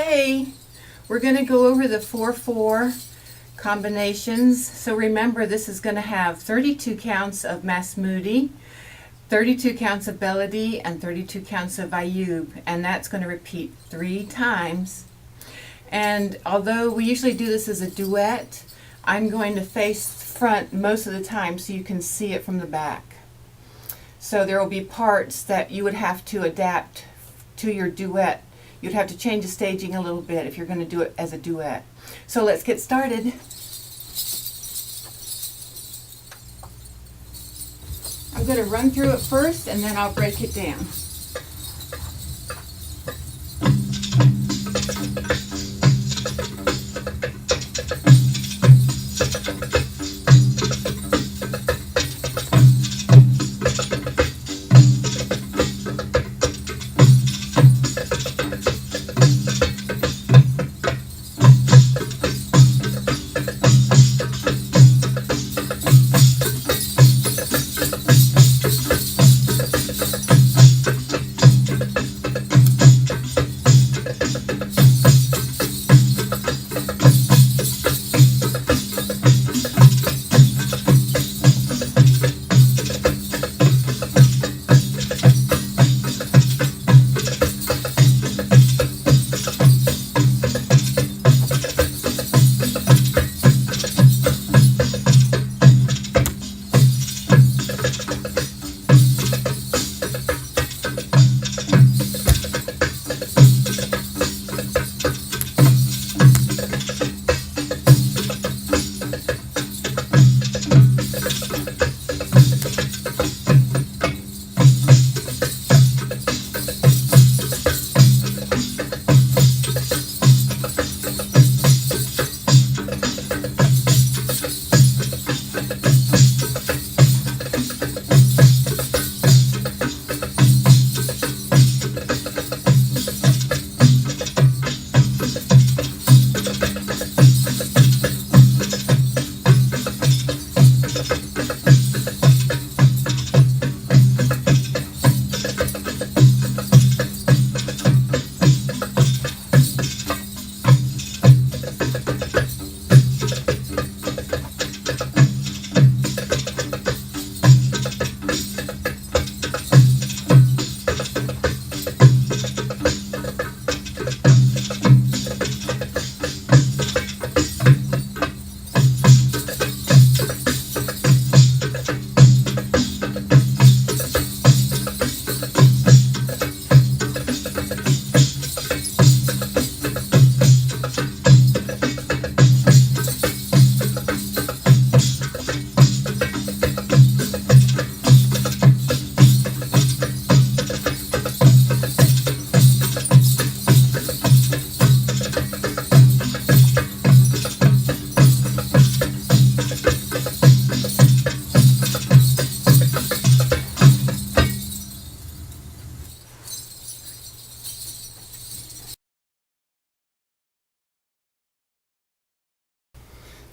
Hey, we're going to go over the 4/4 combinations. So remember, this is going to have 32 counts of Masmoudi, 32 counts of Beledi, and 32 counts of Ayub, and that's going to repeat 3 times. And although we usually do this as a duet, I'm going to face front most of the time so you can see it from the back. So there will be parts that you would have to adapt to your duet. You'd have to change the staging a little bit if you're going to do it as a duet. So let's get started. I'm going to run through it first and then I'll break it down.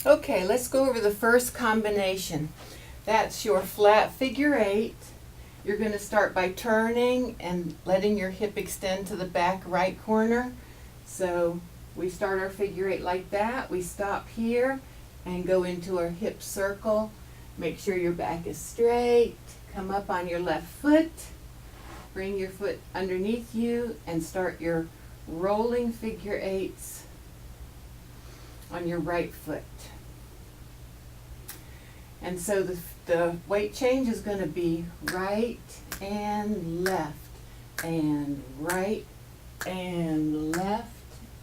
Okay, let's go over the first combination. That's your flat figure 8. You're going to start by turning and letting your hip extend to the back right corner. So we start our figure 8 like that. We stop here and go into our hip circle. Make sure your back is straight. Come up on your left foot. Bring your foot underneath you and start your rolling figure 8s on your right foot. And so the weight change is going to be right and left and right and left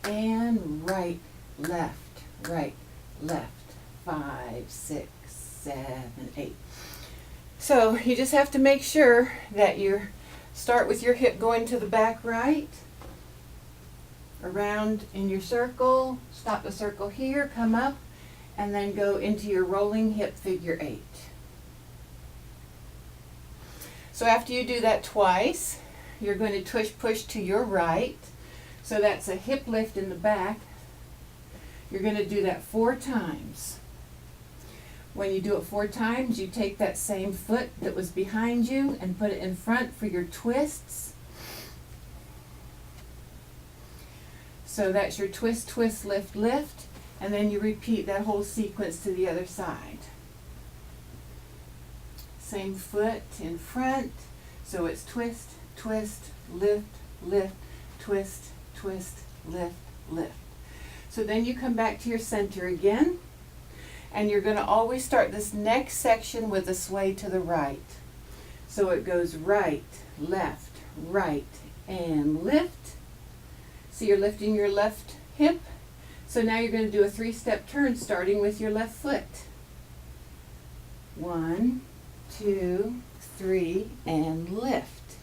and right, left, right, left, 5, 6, 7, 8. So you just have to make sure that you start with your hip going to the back right, around in your circle, stop the circle here, come up, and then go into your rolling hip figure 8. So after you do that twice, you're going to push to your right. So that's a hip lift in the back. You're going to do that 4 times. When you do it 4 times, you take that same foot that was behind you and put it in front for your twists. So that's your twist, twist, lift, lift, and then you repeat that whole sequence to the other side. Same foot in front, so it's twist, twist, lift, lift, twist, twist, lift, lift. So then you come back to your center again, and you're going to always start this next section with a sway to the right. So it goes right, left, right, and lift. So you're lifting your left hip. So now you're going to do a 3-step turn starting with your left foot. 1, 2, 3, and lift.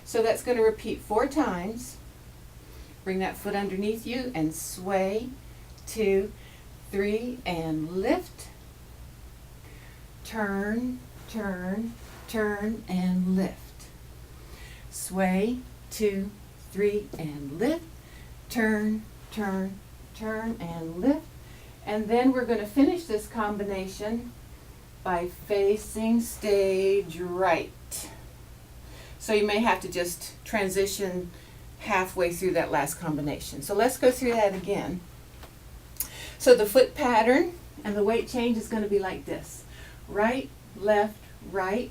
So that's going to repeat 4 times. Bring that foot underneath you and sway, 2, 3, and lift. Turn, turn, turn, and lift. Sway, 2, 3, and lift. Turn, turn, turn, and lift. And then we're going to finish this combination by facing stage right. So you may have to just transition halfway through that last combination. So let's go through that again. So the foot pattern and the weight change is going to be like this. Right, left, right,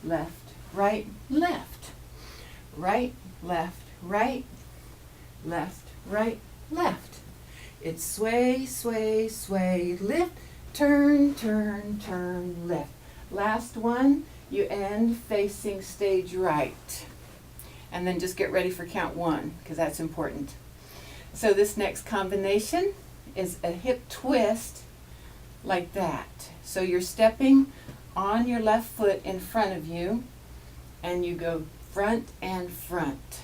left, right, left. Right, left, right, left, right, left. It's sway, sway, sway, lift, turn, turn, turn, lift. Last one, you end facing stage right. And then just get ready for count 1, because that's important. So this next combination is a hip twist like that. So you're stepping on your left foot in front of you, and you go front and front.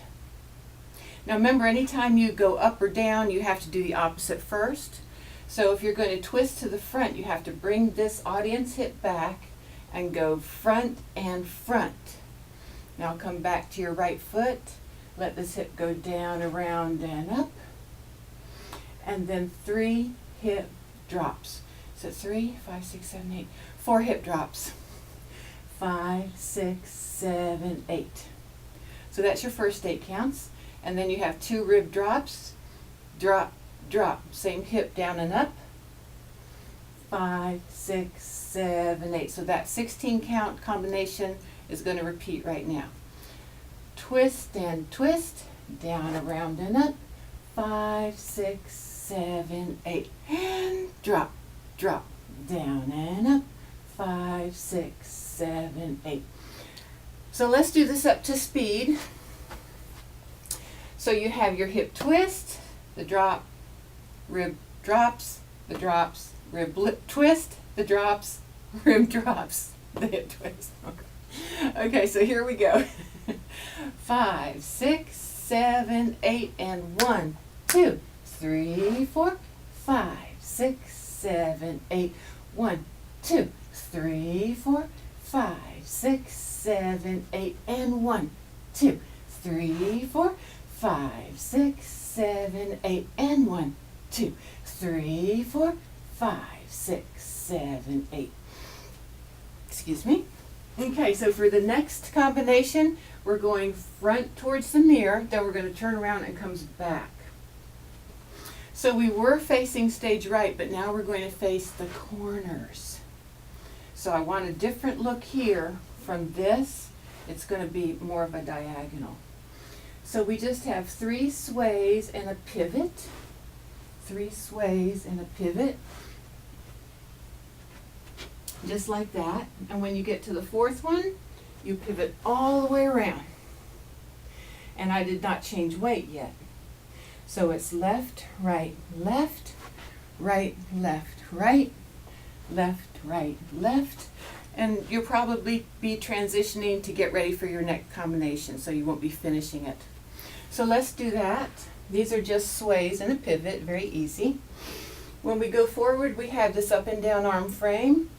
Now remember, anytime you go up or down, you have to do the opposite first. So if you're going to twist to the front, you have to bring this audience hip back and go front and front. Now come back to your right foot, let this hip go down, around, and up. And then 3 hip drops. So 3, 5, 6, 7, 8, 4 hip drops. 5, 6, 7, 8. So that's your first 8 counts. And then you have 2 rib drops, drop, drop, same hip down and up. 5, 6, 7, 8. So that 16 count combination is going to repeat right now. Twist and twist, down, around, and up. 5, 6, 7, 8. And drop, drop, down and up. 5, 6, 7, 8. So let's do this up to speed. So you have your hip twist, the drop, rib drops, the drops, rib twist, the drops, rib drops, the hip twist. Okay, so here we go. 5, 6, 7, 8, and 1, 2, 3, 4, 5, 6, 7, 8, 1, 2, 3, 4, 5, 6, 7, 8, and 1, 2, 3, 4, 5, 6, 7, 8, and 1, 2, 3, 4, 5, 6, 7, 8. Excuse me. Okay, so for the next combination, we're going front towards the mirror, then we're going to turn around and comes back. So we were facing stage right, but now we're going to face the corners. So I want a different look here from this. It's going to be more of a diagonal. So we just have 3 sways and a pivot. 3 sways and a pivot. Just like that. And when you get to the 4th one, you pivot all the way around. And I did not change weight yet. So it's left, right, left, right, left, right, left, right, left. And you'll probably be transitioning to get ready for your next combination, so you won't be finishing it. So let's do that. These are just sways and a pivot, very easy. When we go forward, we have this up and down arm frame.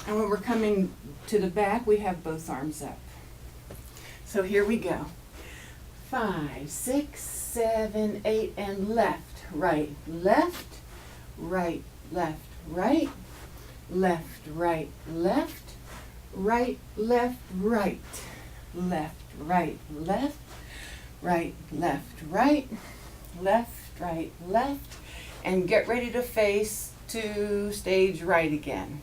And when we're coming to the back, we have both arms up. So here we go. 5, 6, 7, 8, and left, right, left, right, left, right, left, right, left, right, left, right, left, right, left, right, left, right, left, and get ready to face to stage right again.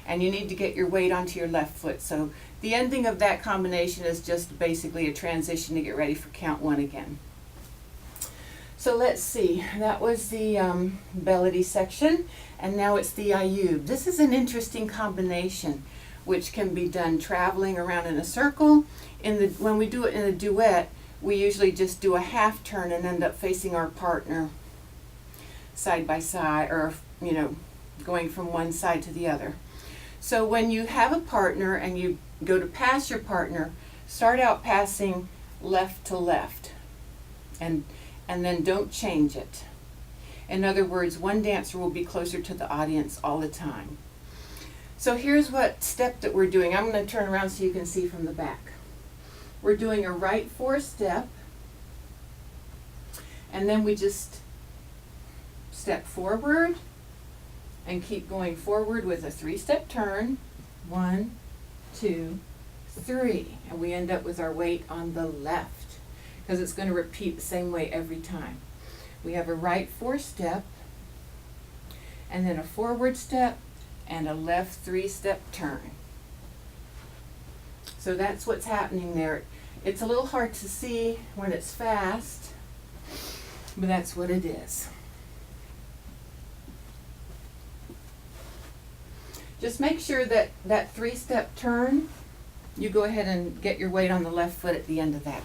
And you need to get your weight onto your left foot. So the ending of that combination is just basically a transition to get ready for count one again. So let's see, that was the Beledi section, and now it's the Ayub. This is an interesting combination, which can be done traveling around in a circle. When we do it in a duet, we usually just do a half turn and end up facing our partner side by side, or going from one side to the other. So when you have a partner and you go to pass your partner, start out passing left to left, and then don't change it. In other words, one dancer will be closer to the audience all the time. So here's what step that we're doing. I'm going to turn around so you can see from the back. We're doing a right 4-step, and then we just step forward and keep going forward with a 3-step turn. 1, 2, 3. And we end up with our weight on the left, because it's going to repeat the same way every time. We have a right 4-step, and then a forward step, and a left 3-step turn. So that's what's happening there. It's a little hard to see when it's fast, but that's what it is. Just make sure that 3-step turn, you go ahead and get your weight on the left foot at the end of that.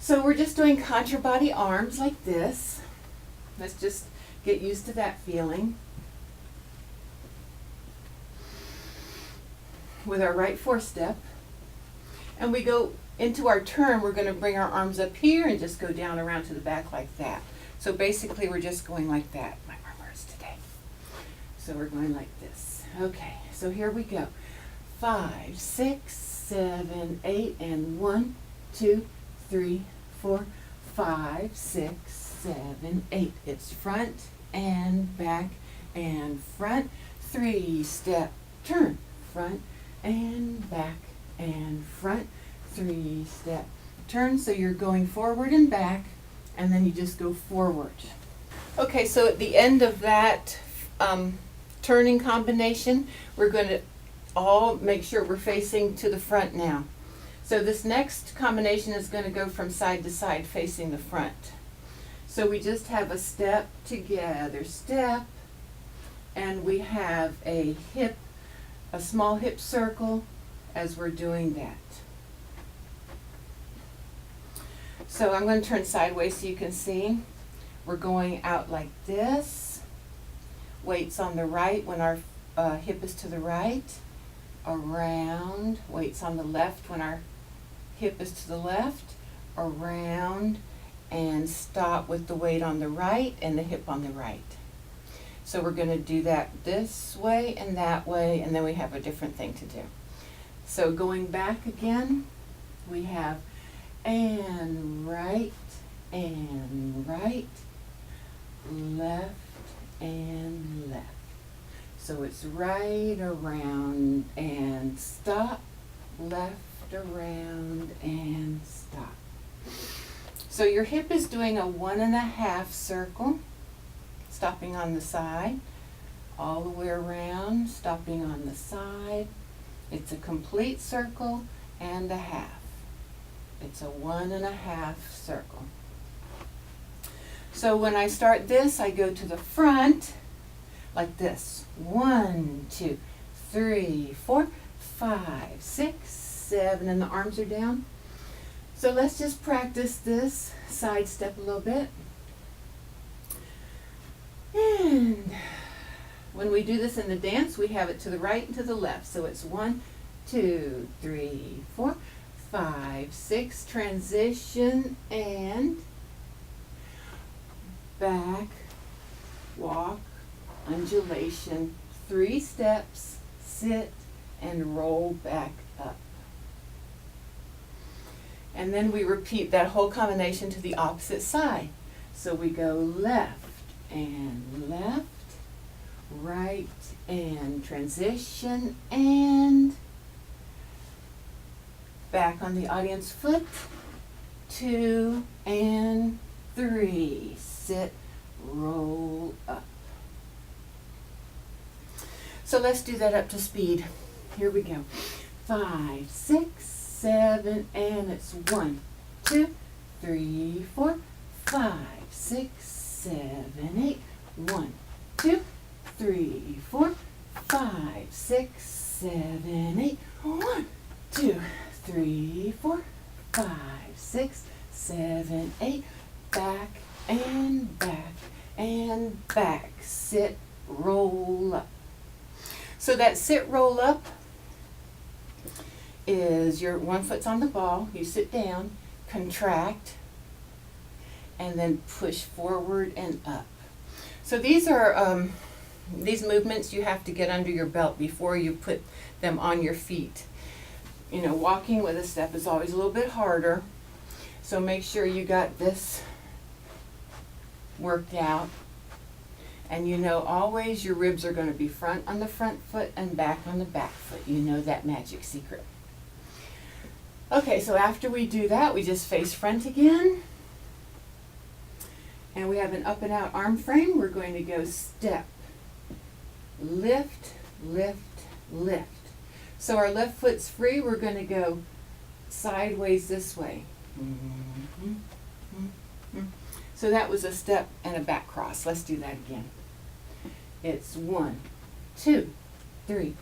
So we're just doing contra body arms like this. Let's just get used to that feeling. With our right 4-step. And we go into our turn, we're going to bring our arms up here and just go down around to the back like that. So basically we're just going like that. My arm hurts today. So we're going like this. Okay, so here we go. 5, 6, 7, 8, and 1, 2, 3, 4, 5, 6, 7, 8. It's front and back and front. 3-step turn. Front and back and front. 3-step turn. So you're going forward and back, and then you just go forward. Okay, so at the end of that turning combination, we're going to all make sure we're facing to the front now. So this next combination is going to go from side to side facing the front. So we just have a step together, step, and we have a small hip circle as we're doing that. So I'm going to turn sideways so you can see. We're going out like this. Weights on the right when our hip is to the right. Around. Weights on the left when our hip is to the left. Around. And stop with the weight on the right and the hip on the right. So we're going to do that this way, and then we have a different thing to do. So going back again, we have and right, left, and left. So it's right, around, and stop, left, around, and stop. So your hip is doing a 1.5 circle, stopping on the side, all the way around, stopping on the side. It's a complete circle and a half. It's a 1.5 circle. So when I start this, I go to the front like this. 1, 2, 3, 4, 5, 6, 7, and the arms are down. So let's just practice this side step a little bit. And when we do this in the dance, we have it to the right and to the left. So it's 1, 2, 3, 4, 5, 6, transition, and back, walk, undulation, 3 steps, sit, and roll back up. And then we repeat that whole combination to the opposite side. So we go left and left, right and transition, and back on the audience foot, 2, and 3. Sit, roll up. So let's do that up to speed. Here we go. 5, 6, 7, and it's 1, 2, 3, 4, 5, 6, 7, 8. 1, 2, 3, 4, 5, 6, 7, 8. 1, 2, 3, 4, 5, 6, 7, 8. Back and back and back. Sit, roll up. So that sit, roll up is your one foot's on the ball, you sit down, contract, and then push forward and up. So these are these movements you have to get under your belt before you put them on your feet. You know, walking with a step is always a little bit harder, so make sure you got this worked out. And you know, always your ribs are going to be front on the front foot and back on the back foot. You know that magic secret. Okay, so after we do that, we just face front again. And we have an up and out arm frame. We're going to go step, lift, lift, lift. So our left foot's free. We're going to go sideways this way. So that was a step and a back cross. Let's do that again. It's 1, 2, 3,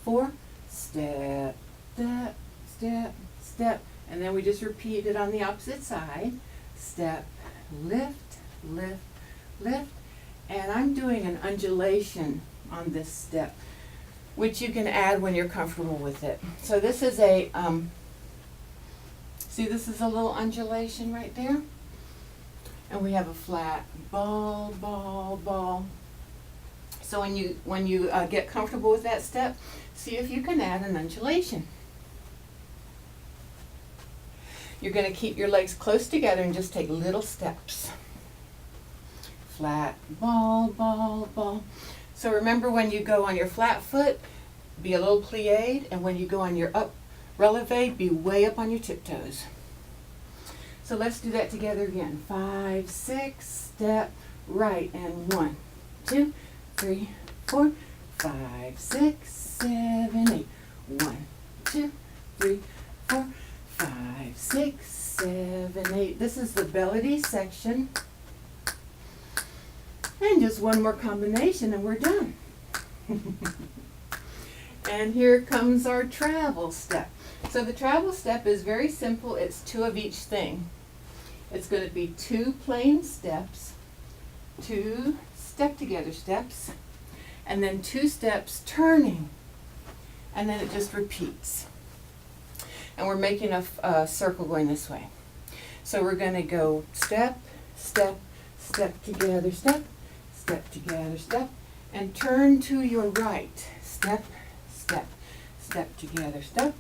4, step, step, step, step, and then we just repeat it on the opposite side. Step, lift, lift, lift, and I'm doing an undulation on this step, which you can add when you're comfortable with it. So this is a, see, this is a little undulation right there. And we have a flat ball, ball, ball. So when you get comfortable with that step, see if you can add an undulation. You're going to keep your legs close together and just take little steps. Flat ball, ball, ball. So remember, when you go on your flat foot, be a little plied, and when you go on your up releve, be way up on your tiptoes. So let's do that together again. 5, 6, step, right, and 1, 2, 3, 4, 5, 6, 7, 8. 1, 2, 3, 4, 5, 6, 7, 8. This is the Beledi section. And just one more combination and we're done. And here comes our travel step. So the travel step is very simple. It's 2 of each thing. It's going to be 2 plain steps, 2 step together steps, and then 2 steps turning. And then it just repeats. And we're making a circle going this way. So we're going to go step, step, step together, step, step together, step, and turn to your right. Step, step, step together, step.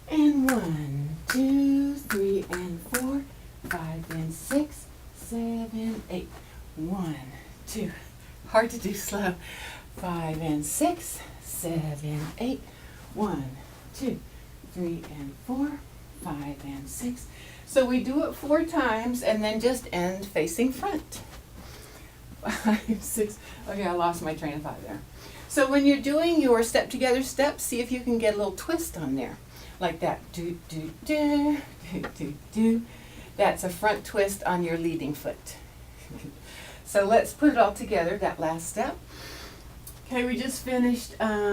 And 1, 2, 3, and 4, 5, and 6, 7, 8. 1, 2. Hard to do slow. 5 and 6, 7, 8. 1, 2, 3, and 4, 5, and 6. So we do it 4 times and then just end facing front. 5, 6. Okay, I lost my train of thought there. So when you're doing your step together steps, see if you can get a little twist on there. Like that. Do, do, do, do, do, do. That's a front twist on your leading foot. So let's put it all together, that last step. Okay, we just finished that.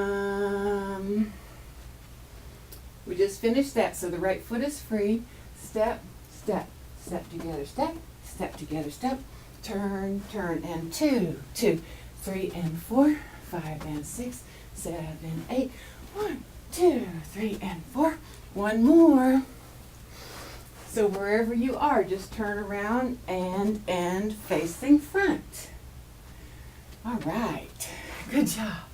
So the right foot is free. Step, step, step together, step, step together, step, turn, turn, and 2, 2, 3, and 4, 5, and 6, 7, 8. 1, 2, 3, and 4. One more. So wherever you are, just turn around and end facing front. All right. Good job.